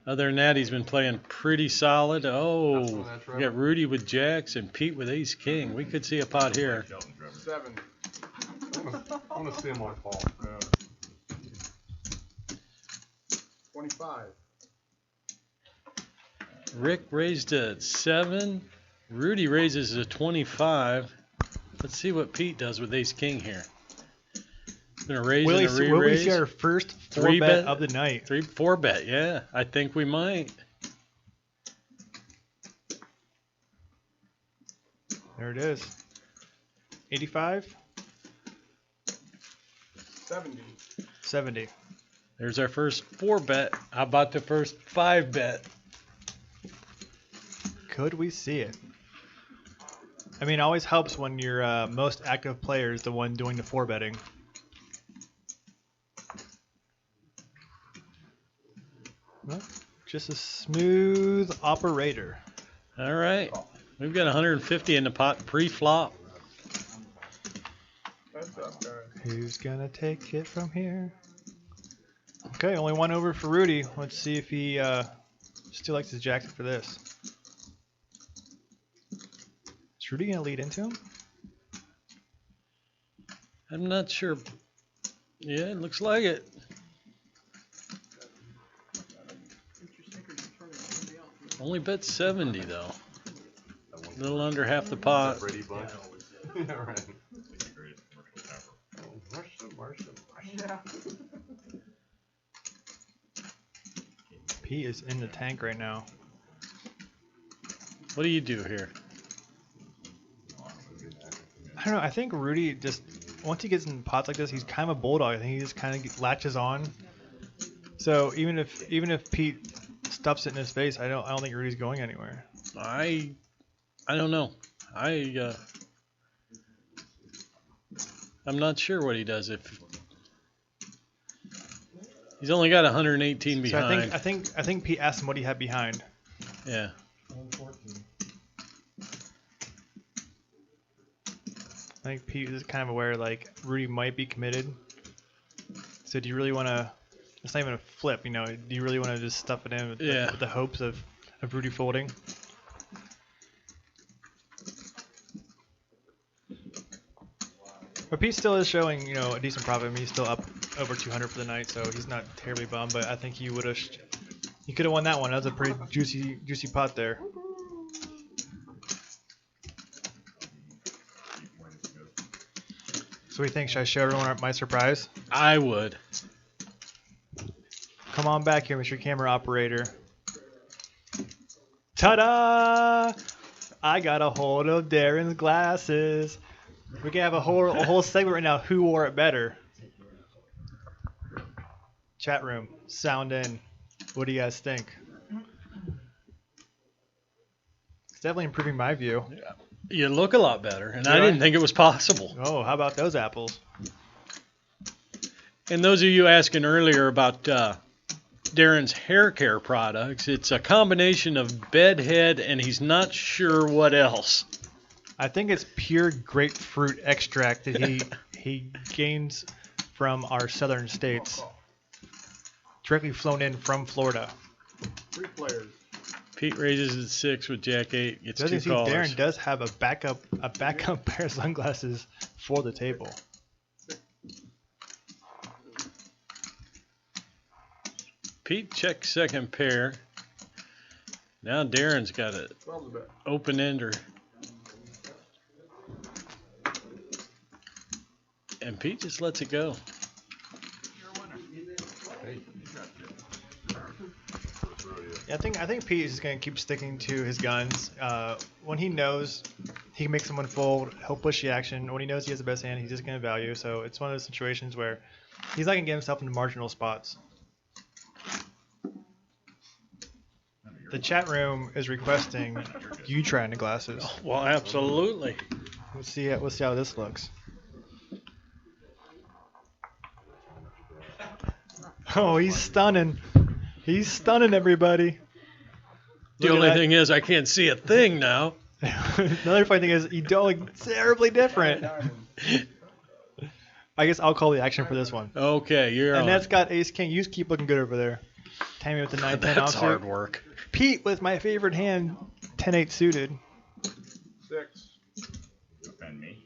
Other than that, he's been playing pretty solid. Oh, we got Rudy with jacks and Pete with ace king. We could see a pot here. 7. I want to see him on fall. 25. Rick raised a 7. Rudy raises a 25. Let's see what Pete does with ace king here. Gonna raise and a re-raise. Will we see our first 4-bet of the night? 4-bet, yeah. I think we might. There it is. 85? 70. 70. There's our first 4-bet. How about the first 5-bet? Could we see it? I mean, it always helps when your most active player is the one doing the 4-betting. Well, just a smooth operator. All right. We've got 150 in the pot pre-flop. That's up, guys. Who's going to take it from here? Okay, only one over for Rudy. Let's see if he still likes his jacks for this. Is Rudy going to lead into him? I'm not sure. Yeah, it looks like it. Only bet 70 though. A little under half the pot. Brady Bunch. Yeah, right. Yeah. Pete is in the tank right now. What do you do here? I don't know. I think Rudy just, once he gets in pots like this, he's kind of a bulldog. I think he just kind of latches on. So even if Pete stuffs it in his face, I don't think Rudy's going anywhere. I don't know. I'm not sure what he does if he's only got 118 behind. So I think Pete asked him what he had behind. Yeah. I think Pete is kind of aware like Rudy might be committed. So do you really want to? It's not even a flip, you know. Do you really want to just stuff it in with, with the hopes of Rudy folding? But Pete still is showing, you know, a decent profit. I mean, he's still up over 200 for the night, so he's not terribly bummed. But I think he could have won that one. That was a pretty juicy pot there. So what do you think? Should I show everyone my surprise? I would. Come on back here, Mr. Camera Operator. Ta-da! I got a hold of Darren's glasses. We can have a whole segment right now. Who wore it better? Chat room, sound in. What do you guys think? It's definitely improving my view. Yeah. You look a lot better, and I didn't think it was possible. Oh, how about those apples? And those of you asking earlier about Darren's hair care products, it's a combination of bedhead and he's not sure what else. I think it's pure grapefruit extract that he gains from our southern states. Directly flown in from Florida. 3 players. Pete raises at 6 with Jack 8. Gets 2 calls. Darren does have a backup pair of sunglasses for the table. Pete checks second pair. Now Darren's got an open ender. And Pete just lets it go. Yeah, I think Pete is just gonna keep sticking to his guns. When he knows he can make someone fold, he'll push the action. When he knows he has the best hand, he's just gonna value. So it's one of those situations where he's not gonna get himself into marginal spots. The chat room is requesting you try into glasses. Well, absolutely. Let's see how this looks. Oh, he's stunning. He's stunning everybody. The Look only at that. thing is I can't see a thing now. Another funny thing is you don't look terribly different. I guess I'll call the action for this one. Okay, you're And on. that's got ace king. You keep looking good over there. Tammy with the 9-10 That's offsuit. hard work. Pete with my favorite hand, 10-8 suited. 6. Defend me.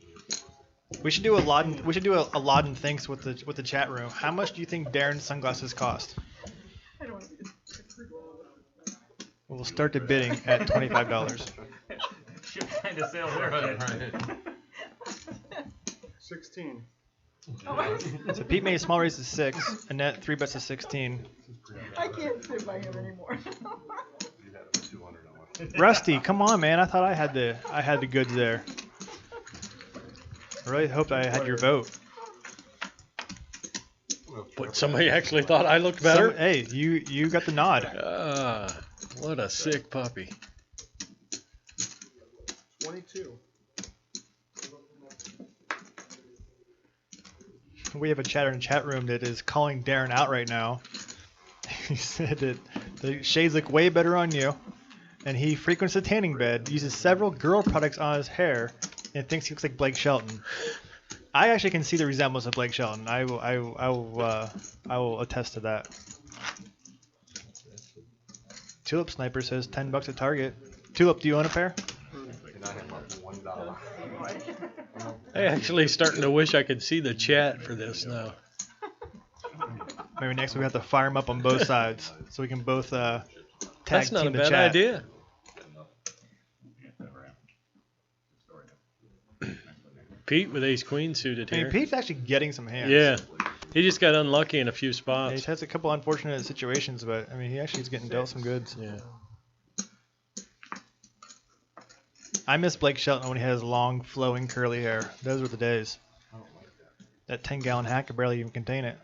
We should do a Laden thinks with the chat room. How much do you think Darren's sunglasses cost? I don't want to be We'll start the bidding at $25. Should find a sale there. 16. So Pete made a small raise to 6, Annette 3 bets to 16. I can't sit by him anymore. You had a 200 on it. Rusty, come on, man! I thought I had the goods there. I really hoped I had your vote. But somebody actually thought I looked better. Hey, you got the nod. What a sick puppy. 22. We have a chatter in the chat room that is calling Darren out right now. He said that the shades look way better on you, and he frequents the tanning bed, uses several girl products on his hair, and thinks he looks like Blake Shelton. I actually can see the resemblance of Blake Shelton. I will attest to that. Tulip Sniper says $10 at Target. Tulip, do you own a pair? And I had like $1. I actually starting to wish I could see the chat for this now. Maybe next we have to fire them up on both sides so we can both tag That's not a team the bad chat. idea. Pete with ace queen suited I mean, here. Pete's actually getting some hands. Yeah. He just got unlucky in a few Yeah, spots. he's had a couple unfortunate situations, but I mean, he actually is getting dealt some goods. Yeah. I miss Blake Shelton when he had his long, flowing, curly hair. Those were the days. That 10-gallon hat could barely even contain it.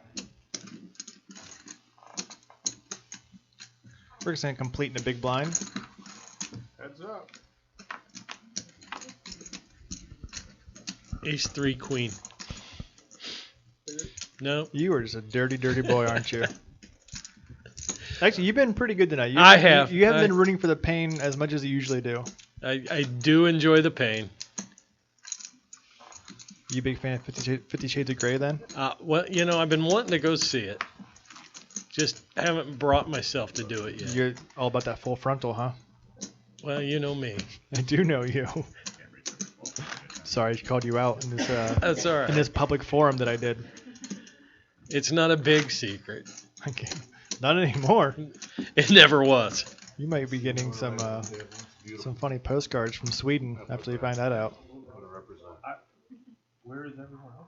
We're just going to complete in a big blind. Heads up. Ace three queen. No. You are just a dirty, dirty boy, aren't you? Actually, you've been pretty good tonight. I have. You haven't been rooting for the pain as much as you usually do. I do enjoy the pain. You a big fan of 50 Shades of Grey then? Well, you know, I've been wanting to go see it. Just haven't brought myself to do it yet. You're all about that full frontal, huh? Well, you know me. I do know you. Sorry, I called you out in this That's all right. in this public forum that I did. It's not a big secret. Okay. Not anymore. It never was. You might be getting some funny postcards from Sweden after you find that out. Where is everyone else?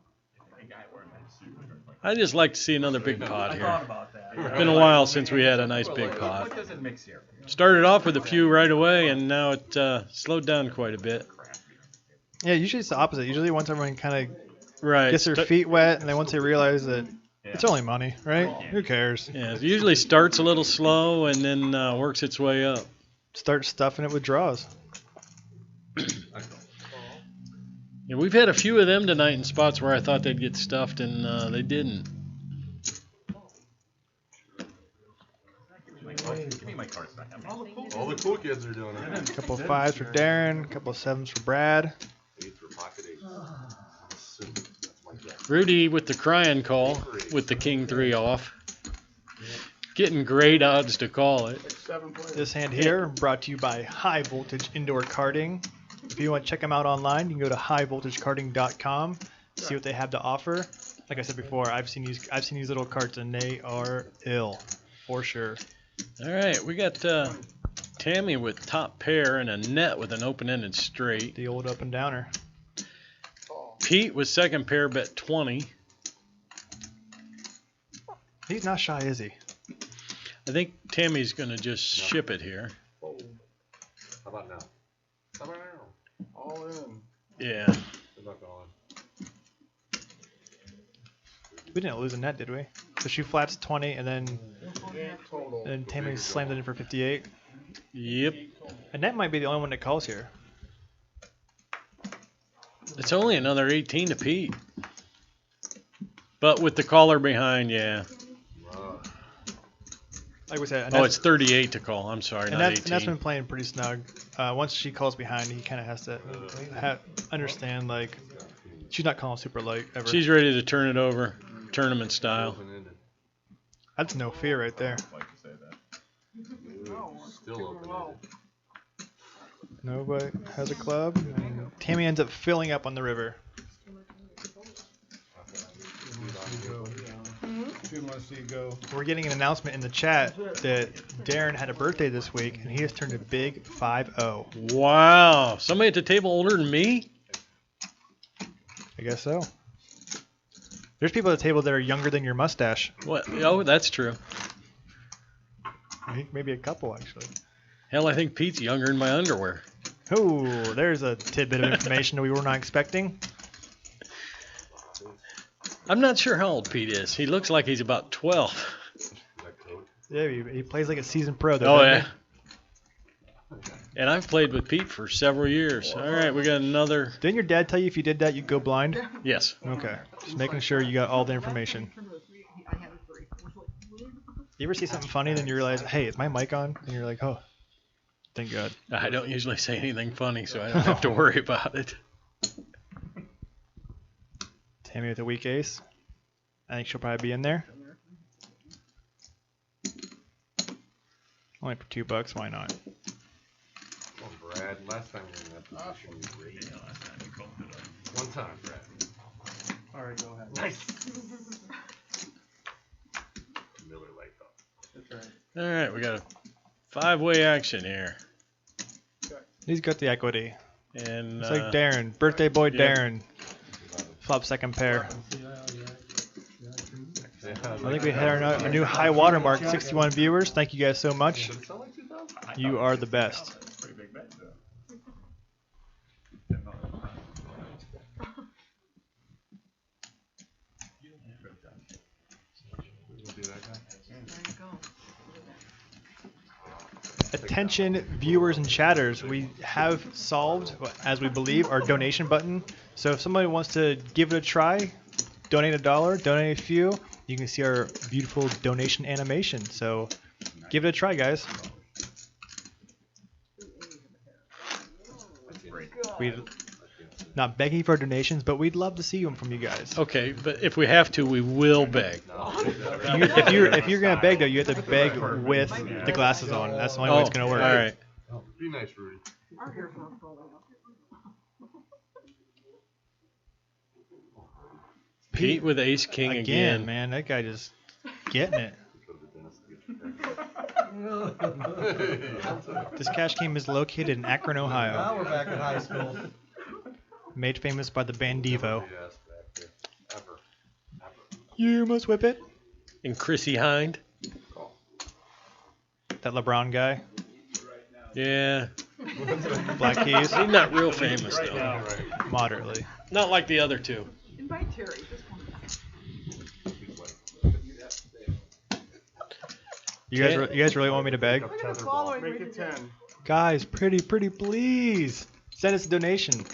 I just like to see another big pot I here. thought about that. It's been a while since we had a nice big pot. What does it mix here? Started off with a few right away, and now it slowed down quite a bit. Yeah, usually it's the opposite. Usually once everyone kind of Right. gets their feet wet and then once they realize that it's only money, right? Who cares? Yeah, it usually starts a little slow and then works its way up. Start stuffing it with draws. Yeah, we've had a few of them tonight in spots where I thought they'd get stuffed, and they didn't. Give me my cards back. All the cool kids are doing A it. couple 5s for Darren, a couple 7s for Brad. 8 for pocket 8. That's my guess. Rudy with the crying call with the king 3 off. Getting great odds to call it. 7 players. This hand here brought to you by High Voltage Indoor Karting. If you want to check them out online, you can go to highvoltagekarting.com, see what they have to offer. Like I said before, I've seen these little carts and they are ill, for sure. All right, we got Tammy with top pair and a net with an open-ended straight. The old up and downer. Pete with second pair bet 20. He's not shy, is he? I think Tammy's going to just ship it here. Fold. How about now? How about now? All in. Yeah. Good luck on. We didn't lose a net, did we? So she flats 20, and then Total. Tammy slammed it in for 58. Yep. And net might be the only one that calls here. It's only another 18 to Pete. But with the caller behind, yeah. Like we said, Oh, it's 38 to call. I'm sorry, not and 18. that's been playing pretty snug. Once she calls behind, he kind of has to understand, like, she's not calling super light ever. She's ready to turn it over, tournament style. That's no fear right there. Like to say that. No, it's Still too open-ended. low. Nobody has a club. And Tammy ends up filling up on the river. Two more see go. We're getting an announcement in the chat that Darren had a birthday this week, and he just turned a big 5-0. Wow. Somebody at the table older than me? I guess so. There's people at the table that are younger than your mustache. What? Oh, that's true. Maybe a couple, actually. Hell, I think Pete's younger than my underwear. Oh, there's a tidbit of information that we were not expecting. I'm not sure how old Pete is. He looks like he's about 12. Yeah, he plays like a seasoned pro, though. Oh, doesn't yeah. And I've played with Pete for several years. All right, we got another. Didn't your dad tell you if you did that, you'd go blind? Yes. Okay. Just making sure you got all the information. I had a 3. You ever see something funny, then you realize, hey, is my mic on? And you're like, oh, thank God. I don't usually say anything funny, so I don't have to worry about it. Tammy with a weak ace. I think she'll probably be in there. Only for $2, why not? Come on, Brad. Last time you were in that position, you raised. One time, Brad. All right, go ahead. Nice. Miller Lake, though. That's right. All right, we got a 5-way action here. He's got the equity. And It's like Darren. Birthday boy yeah. Darren. Flop second pair. I think we hit our new high water mark, 61 viewers. Thank you guys so much. Does it sound like 2,000? You are the best. That's a pretty big bet, though. We'll do that, guy. There you go. Attention viewers and chatters, we have solved, as we believe, our donation button. So if somebody wants to give it a try, donate $1, donate a few, you can see our beautiful donation animation. So give it a try, guys. We're not begging for donations, but we'd love to see them from you guys. Okay, but if we have to, we will beg. If you're gonna beg though, you have to beg with the glasses on. That's the only way it's gonna work. All right. Be nice, Rudy. Our hair's not falling out. Pete with ace king again. Man, that guy just getting it. This cash game is located in Akron, Ohio. Now we're back in high school. Made famous by the band Devo. Yes, back there. Ever. You must whip it. And Chrissy Hind. Call. That LeBron guy. Yeah. Black Keys. He's not real famous, though. Right. Moderately. Not like the other two. Invite Terry. Just one. You guys really want me to beg? Look at the following. Make it 10. Guys, pretty please. Send us a donation.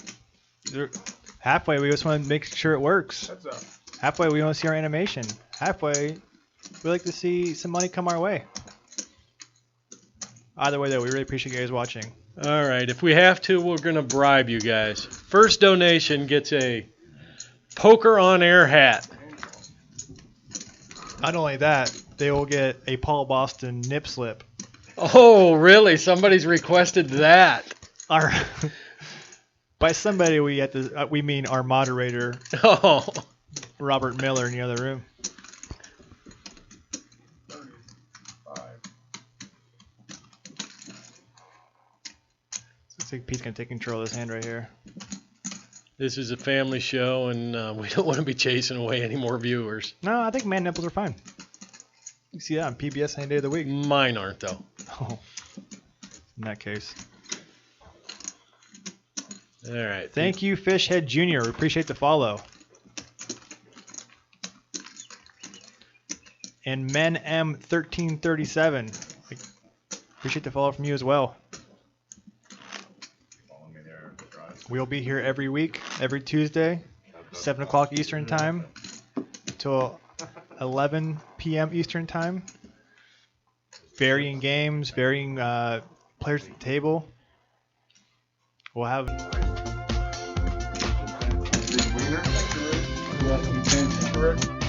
Halfway, we just want to make sure it works. Heads up. Halfway, we want to see our animation. Halfway, we like to see some money come our way. Either way, though, we really appreciate you guys watching. All right, if we have to, we're going to bribe you guys. First donation gets a Poker on Air hat. Not only that, they will get a Paul Boston nip slip. Oh, really? Somebody's requested that. Our by somebody, we mean our moderator, Oh, Robert Miller, in the other room. 35. Looks like Pete's gonna take control of this hand right here. this is a family show, and we don't want to be chasing away any more viewers. No, I think man nipples are fine. see that on PBS any day of the week. Mine aren't though. Oh. In that case. All right. Thank you, Fishhead Jr. We appreciate the follow. And Men M1337. Appreciate the follow from you as well. Follow me there. Drive. We'll be here every week, every Tuesday, 7 o'clock Eastern Time until 11 p.m. Eastern Time. Varying games, varying players at the table. We'll have Welcome, Rick.